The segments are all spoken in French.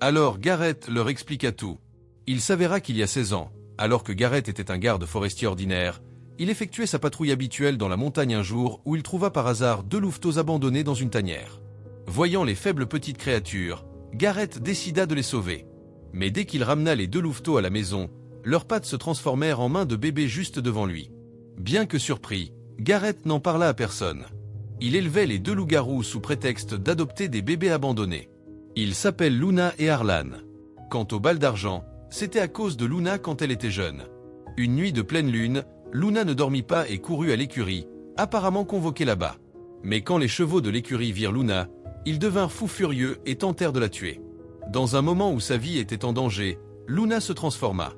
Alors Garrett leur expliqua tout. Il s'avéra qu'il y a 16 ans, alors que Garrett était un garde forestier ordinaire, il effectuait sa patrouille habituelle dans la montagne un jour où il trouva par hasard 2 louveteaux abandonnés dans une tanière. Voyant les faibles petites créatures, Garrett décida de les sauver. Mais dès qu'il ramena les 2 louveteaux à la maison, leurs pattes se transformèrent en mains de bébés juste devant lui. Bien que surpris, Garrett n'en parla à personne. Il élevait les 2 loups-garous sous prétexte d'adopter des bébés abandonnés. Ils s'appellent Luna et Arlan. Quant aux balles d'argent, c'était à cause de Luna quand elle était jeune. Une nuit de pleine lune, Luna ne dormit pas et courut à l'écurie, apparemment convoquée là-bas. Mais quand les chevaux de l'écurie virent Luna, ils devinrent fous furieux et tentèrent de la tuer. Dans un moment où sa vie était en danger, Luna se transforma.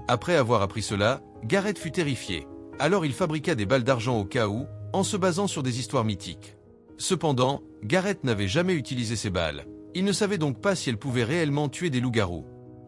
Après avoir appris cela, Garrett fut terrifié. Alors il fabriqua des balles d'argent au cas où, en se basant sur des histoires mythiques. Cependant, Garrett n'avait jamais utilisé ces balles. Il ne savait donc pas si elles pouvaient réellement tuer des loups-garous.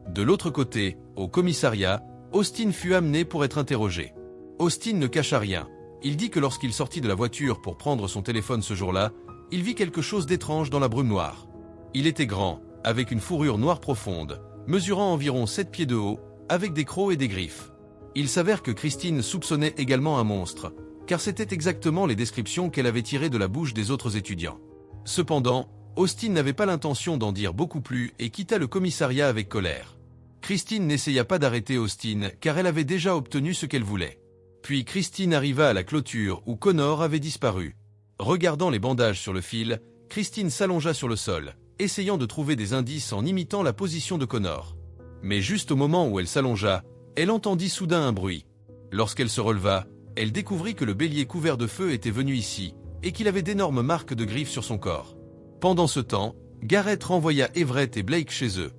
De l'autre côté, au commissariat, Austin fut amené pour être interrogé. Austin ne cacha rien. Il dit que lorsqu'il sortit de la voiture pour prendre son téléphone ce jour-là, il vit quelque chose d'étrange dans la brume noire. Il était grand, avec une fourrure noire profonde, mesurant environ 7 pieds de haut, avec des crocs et des griffes. Il s'avère que Christine soupçonnait également un monstre, car c'était exactement les descriptions qu'elle avait tirées de la bouche des autres étudiants. Cependant, Austin n'avait pas l'intention d'en dire beaucoup plus et quitta le commissariat avec colère. Christine n'essaya pas d'arrêter Austin car elle avait déjà obtenu ce qu'elle voulait. Puis Christine arriva à la clôture où Connor avait disparu. Regardant les bandages sur le fil, Christine s'allongea sur le sol, essayant de trouver des indices en imitant la position de Connor. Mais juste au moment où elle s'allongea, elle entendit soudain un bruit. Lorsqu'elle se releva, elle découvrit que le bélier couvert de feu était venu ici, et qu'il avait d'énormes marques de griffes sur son corps. Pendant ce temps, Garrett renvoya Everett et Blake chez eux.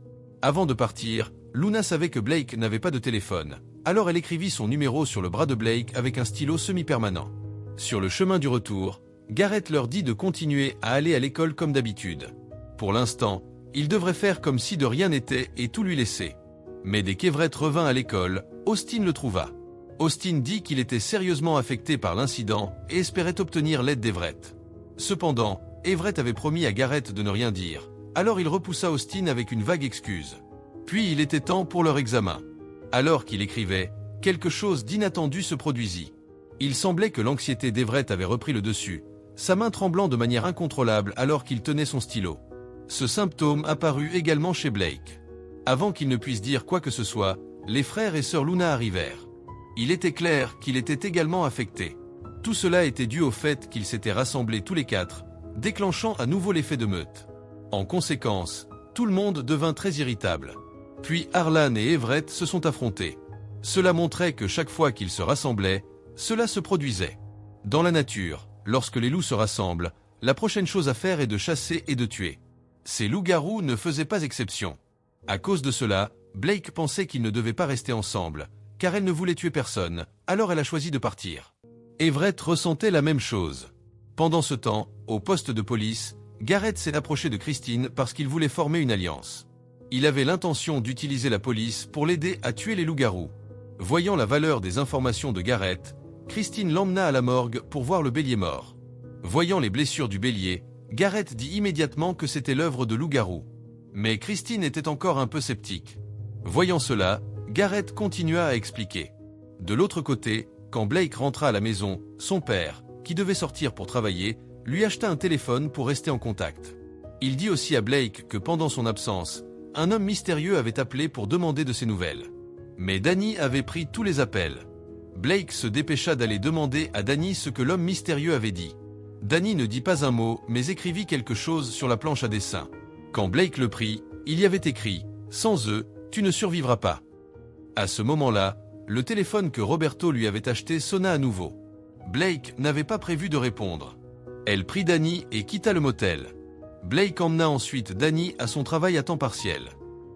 Avant de partir, Luna savait que Blake n'avait pas de téléphone, alors elle écrivit son numéro sur le bras de Blake avec un stylo semi-permanent. Sur le chemin du retour, Garrett leur dit de continuer à aller à l'école comme d'habitude. Pour l'instant, ils devraient faire comme si de rien n'était et tout lui laisser. Mais dès qu'Everett revint à l'école, Austin le trouva. Austin dit qu'il était sérieusement affecté par l'incident et espérait obtenir l'aide d'Everett. Cependant, Everett avait promis à Garrett de ne rien dire, alors il repoussa Austin avec une vague excuse. Puis il était temps pour leur examen. Alors qu'il écrivait, quelque chose d'inattendu se produisit. Il semblait que l'anxiété d'Everett avait repris le dessus, sa main tremblant de manière incontrôlable alors qu'il tenait son stylo. Ce symptôme apparut également chez Blake. Avant qu'il ne puisse dire quoi que ce soit, les frères et sœurs Luna arrivèrent. Il était clair qu'il était également affecté. Tout cela était dû au fait qu'ils s'étaient rassemblés tous les 4, déclenchant à nouveau l'effet de meute. En conséquence, tout le monde devint très irritable. Puis Arlan et Everett se sont affrontés. Cela montrait que chaque fois qu'ils se rassemblaient, cela se produisait. Dans la nature, lorsque les loups se rassemblent, la prochaine chose à faire est de chasser et de tuer. Ces loups-garous ne faisaient pas exception. À cause de cela, Blake pensait qu'ils ne devaient pas rester ensemble, car elle ne voulait tuer personne, alors elle a choisi de partir. Everett ressentait la même chose. Pendant ce temps, au poste de police, Garrett s'est approché de Christine parce qu'il voulait former une alliance. Il avait l'intention d'utiliser la police pour l'aider à tuer les loups-garous. Voyant la valeur des informations de Garrett, Christine l'emmena à la morgue pour voir le bélier mort. Voyant les blessures du bélier, Garrett dit immédiatement que c'était l'œuvre de loups-garous. Mais Christine était encore un peu sceptique. Voyant cela, Garrett continua à expliquer. De l'autre côté, quand Blake rentra à la maison, son père, qui devait sortir pour travailler, lui acheta un téléphone pour rester en contact. Il dit aussi à Blake que pendant son absence, un homme mystérieux avait appelé pour demander de ses nouvelles. Mais Danny avait pris tous les appels. Blake se dépêcha d'aller demander à Danny ce que l'homme mystérieux avait dit. Danny ne dit pas un mot, mais écrivit quelque chose sur la planche à dessin. Quand Blake le prit, il y avait écrit « Sans eux, tu ne survivras pas ». À ce moment-là, le téléphone que Roberto lui avait acheté sonna à nouveau. Blake n'avait pas prévu de répondre. Elle prit Danny et quitta le motel. Blake emmena ensuite Danny à son travail à temps partiel.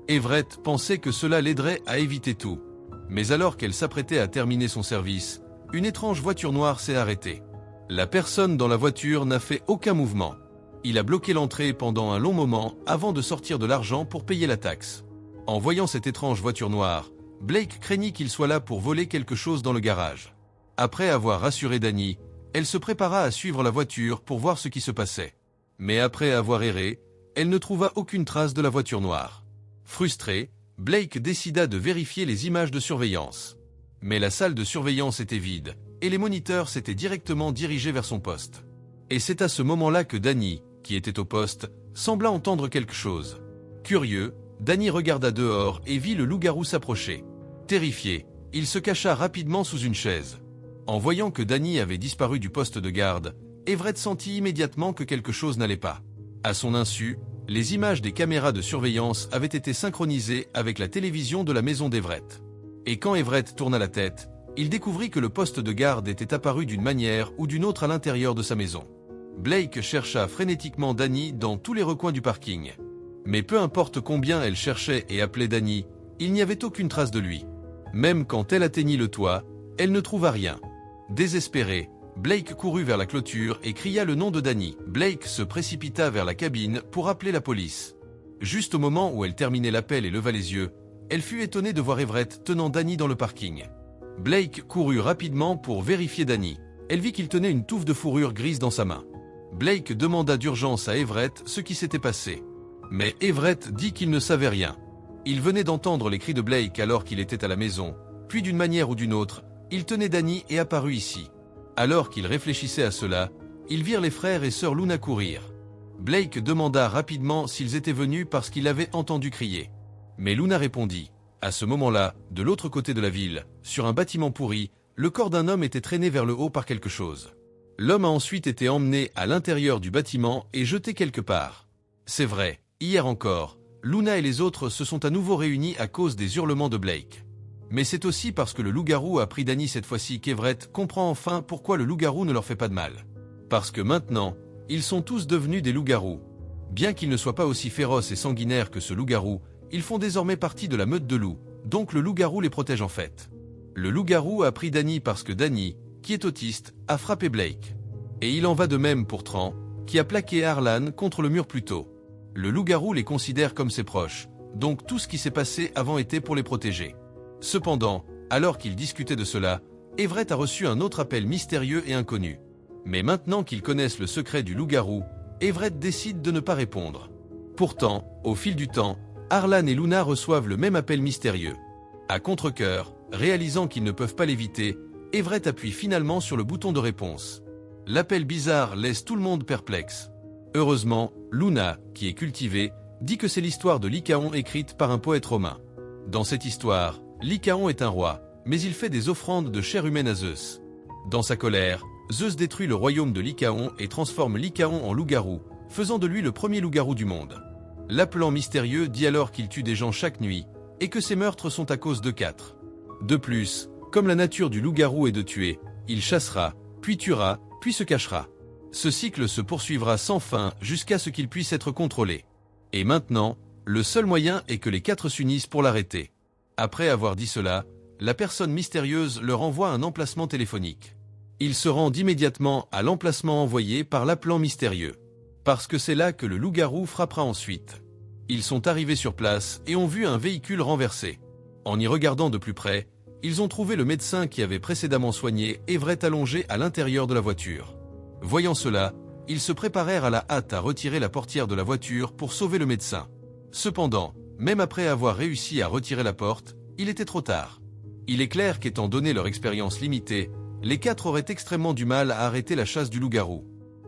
Everett pensait que cela l'aiderait à éviter tout. Mais alors qu'elle s'apprêtait à terminer son service, une étrange voiture noire s'est arrêtée. La personne dans la voiture n'a fait aucun mouvement. Il a bloqué l'entrée pendant un long moment avant de sortir de l'argent pour payer la taxe. En voyant cette étrange voiture noire, Blake craignit qu'il soit là pour voler quelque chose dans le garage. Après avoir rassuré Danny, elle se prépara à suivre la voiture pour voir ce qui se passait. Mais après avoir erré, elle ne trouva aucune trace de la voiture noire. Frustré, Blake décida de vérifier les images de surveillance. Mais la salle de surveillance était vide, et les moniteurs s'étaient directement dirigés vers son poste. Et c'est à ce moment-là que Danny, qui était au poste, sembla entendre quelque chose. Curieux, Danny regarda dehors et vit le loup-garou s'approcher. Terrifié, il se cacha rapidement sous une chaise. En voyant que Danny avait disparu du poste de garde, Everett sentit immédiatement que quelque chose n'allait pas. À son insu, les images des caméras de surveillance avaient été synchronisées avec la télévision de la maison d'Everett. Et quand Everett tourna la tête, il découvrit que le poste de garde était apparu d'une manière ou d'une autre à l'intérieur de sa maison. Blake chercha frénétiquement Danny dans tous les recoins du parking. Mais peu importe combien elle cherchait et appelait Danny, il n'y avait aucune trace de lui. Même quand elle atteignit le toit, elle ne trouva rien. Désespéré, Blake courut vers la clôture et cria le nom de Danny. Blake se précipita vers la cabine pour appeler la police. Juste au moment où elle terminait l'appel et leva les yeux, elle fut étonnée de voir Everett tenant Danny dans le parking. Blake courut rapidement pour vérifier Danny. Elle vit qu'il tenait une touffe de fourrure grise dans sa main. Blake demanda d'urgence à Everett ce qui s'était passé. Mais Everett dit qu'il ne savait rien. Il venait d'entendre les cris de Blake alors qu'il était à la maison, puis d'une manière ou d'une autre, il tenait Danny et apparut ici. Alors qu'il réfléchissait à cela, ils virent les frères et sœurs Luna courir. Blake demanda rapidement s'ils étaient venus parce qu'il avait entendu crier. Mais Luna répondit. À ce moment-là, de l'autre côté de la ville, sur un bâtiment pourri, le corps d'un homme était traîné vers le haut par quelque chose. L'homme a ensuite été emmené à l'intérieur du bâtiment et jeté quelque part. C'est vrai, hier encore, Luna et les autres se sont à nouveau réunis à cause des hurlements de Blake. Mais c'est aussi parce que le loup-garou a pris Danny cette fois-ci qu'Everett comprend enfin pourquoi le loup-garou ne leur fait pas de mal. Parce que maintenant, ils sont tous devenus des loups-garous. Bien qu'ils ne soient pas aussi féroces et sanguinaires que ce loup-garou, ils font désormais partie de la meute de loups, donc le loup-garou les protège en fait. Le loup-garou a pris Danny parce que Danny, qui est autiste, a frappé Blake. Et il en va de même pour Tran, qui a plaqué Harlan contre le mur plus tôt. Le loup-garou les considère comme ses proches, donc tout ce qui s'est passé avant était pour les protéger. Cependant, alors qu'ils discutaient de cela, Everett a reçu un autre appel mystérieux et inconnu. Mais maintenant qu'ils connaissent le secret du loup-garou, Everett décide de ne pas répondre. Pourtant, au fil du temps, Harlan et Luna reçoivent le même appel mystérieux. À contre-cœur, réalisant qu'ils ne peuvent pas l'éviter, Everett appuie finalement sur le bouton de réponse. L'appel bizarre laisse tout le monde perplexe. Heureusement, Luna, qui est cultivée, dit que c'est l'histoire de Lycaon écrite par un poète romain. Dans cette histoire, Lycaon est un roi, mais il fait des offrandes de chair humaine à Zeus. Dans sa colère, Zeus détruit le royaume de Lycaon et transforme Lycaon en loup-garou, faisant de lui le premier loup-garou du monde. L'appelant mystérieux dit alors qu'il tue des gens chaque nuit, et que ces meurtres sont à cause de 4. De plus, comme la nature du loup-garou est de tuer, il chassera, puis tuera, puis se cachera. Ce cycle se poursuivra sans fin jusqu'à ce qu'il puisse être contrôlé. Et maintenant, le seul moyen est que les 4 s'unissent pour l'arrêter. Après avoir dit cela, la personne mystérieuse leur envoie un emplacement téléphonique. Ils se rendent immédiatement à l'emplacement envoyé par l'appelant mystérieux. Parce que c'est là que le loup-garou frappera ensuite. Ils sont arrivés sur place et ont vu un véhicule renversé. En y regardant de plus près, ils ont trouvé le médecin qui avait précédemment soigné Everett allongé à l'intérieur de la voiture. Voyant cela, ils se préparèrent à la hâte à retirer la portière de la voiture pour sauver le médecin. Cependant, même après avoir réussi à retirer la porte, il était trop tard. Il est clair qu'étant donné leur expérience limitée, les 4 auraient extrêmement du mal à arrêter la chasse du loup-garou.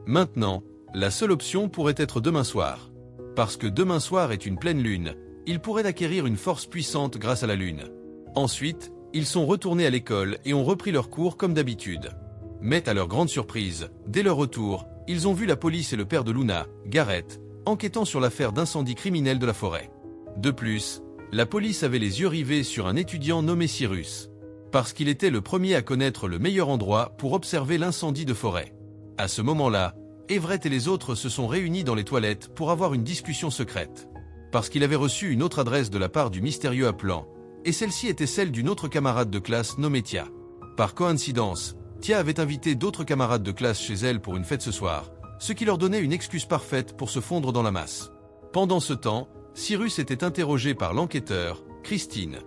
Maintenant, la seule option pourrait être demain soir. Parce que demain soir est une pleine lune, ils pourraient acquérir une force puissante grâce à la lune. Ensuite, ils sont retournés à l'école et ont repris leurs cours comme d'habitude. Mais à leur grande surprise, dès leur retour, ils ont vu la police et le père de Luna, Garrett, enquêtant sur l'affaire d'incendie criminel de la forêt. De plus, la police avait les yeux rivés sur un étudiant nommé Cyrus. Parce qu'il était le premier à connaître le meilleur endroit pour observer l'incendie de forêt. À ce moment-là, Everett et les autres se sont réunis dans les toilettes pour avoir une discussion secrète. Parce qu'il avait reçu une autre adresse de la part du mystérieux appelant, et celle-ci était celle d'une autre camarade de classe nommée Tia. Par coïncidence, Tia avait invité d'autres camarades de classe chez elle pour une fête ce soir, ce qui leur donnait une excuse parfaite pour se fondre dans la masse. Pendant ce temps, Cyrus était interrogé par l'enquêteur, Christine.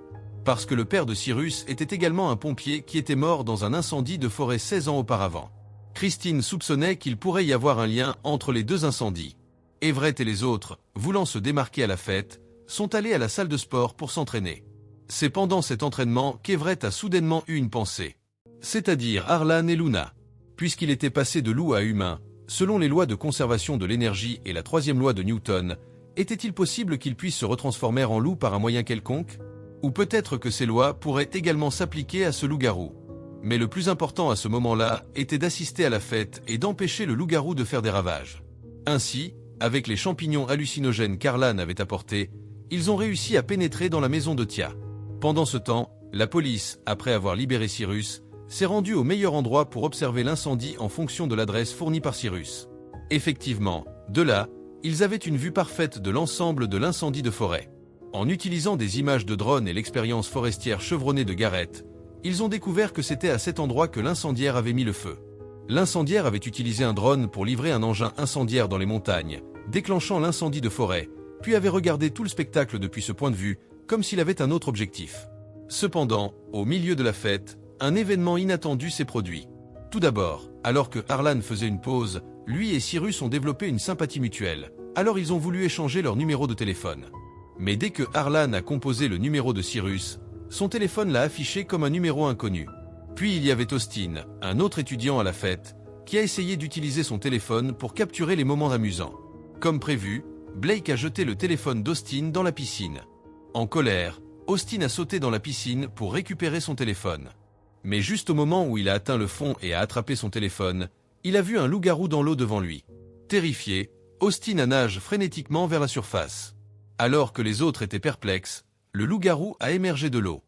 Parce que le père de Cyrus était également un pompier qui était mort dans un incendie de forêt 16 ans auparavant. Christine soupçonnait qu'il pourrait y avoir un lien entre les deux incendies. Everett et les autres, voulant se démarquer à la fête, sont allés à la salle de sport pour s'entraîner. C'est pendant cet entraînement qu'Everett a soudainement eu une pensée. C'est-à-dire Harlan et Luna. Puisqu'il était passé de loup à humain, selon les lois de conservation de l'énergie et la troisième loi de Newton, était-il possible qu'il puisse se retransformer en loup par un moyen quelconque? Ou peut-être que ces lois pourraient également s'appliquer à ce loup-garou. Mais le plus important à ce moment-là était d'assister à la fête et d'empêcher le loup-garou de faire des ravages. Ainsi, avec les champignons hallucinogènes qu'Harlan avait apportés, ils ont réussi à pénétrer dans la maison de Tia. Pendant ce temps, la police, après avoir libéré Cyrus, s'est rendue au meilleur endroit pour observer l'incendie en fonction de l'adresse fournie par Cyrus. Effectivement, de là, ils avaient une vue parfaite de l'ensemble de l'incendie de forêt. En utilisant des images de drone et l'expérience forestière chevronnée de Garrett, ils ont découvert que c'était à cet endroit que l'incendiaire avait mis le feu. L'incendiaire avait utilisé un drone pour livrer un engin incendiaire dans les montagnes, déclenchant l'incendie de forêt, puis avait regardé tout le spectacle depuis ce point de vue, comme s'il avait un autre objectif. Cependant, au milieu de la fête, un événement inattendu s'est produit. Tout d'abord, alors que Harlan faisait une pause, lui et Cyrus ont développé une sympathie mutuelle, alors ils ont voulu échanger leur numéro de téléphone. Mais dès que Harlan a composé le numéro de Cyrus, son téléphone l'a affiché comme un numéro inconnu. Puis il y avait Austin, un autre étudiant à la fête, qui a essayé d'utiliser son téléphone pour capturer les moments amusants. Comme prévu, Blake a jeté le téléphone d'Austin dans la piscine. En colère, Austin a sauté dans la piscine pour récupérer son téléphone. Mais juste au moment où il a atteint le fond et a attrapé son téléphone, il a vu un loup-garou dans l'eau devant lui. Terrifié, Austin nage frénétiquement vers la surface. Alors que les autres étaient perplexes, le loup-garou a émergé de l'eau.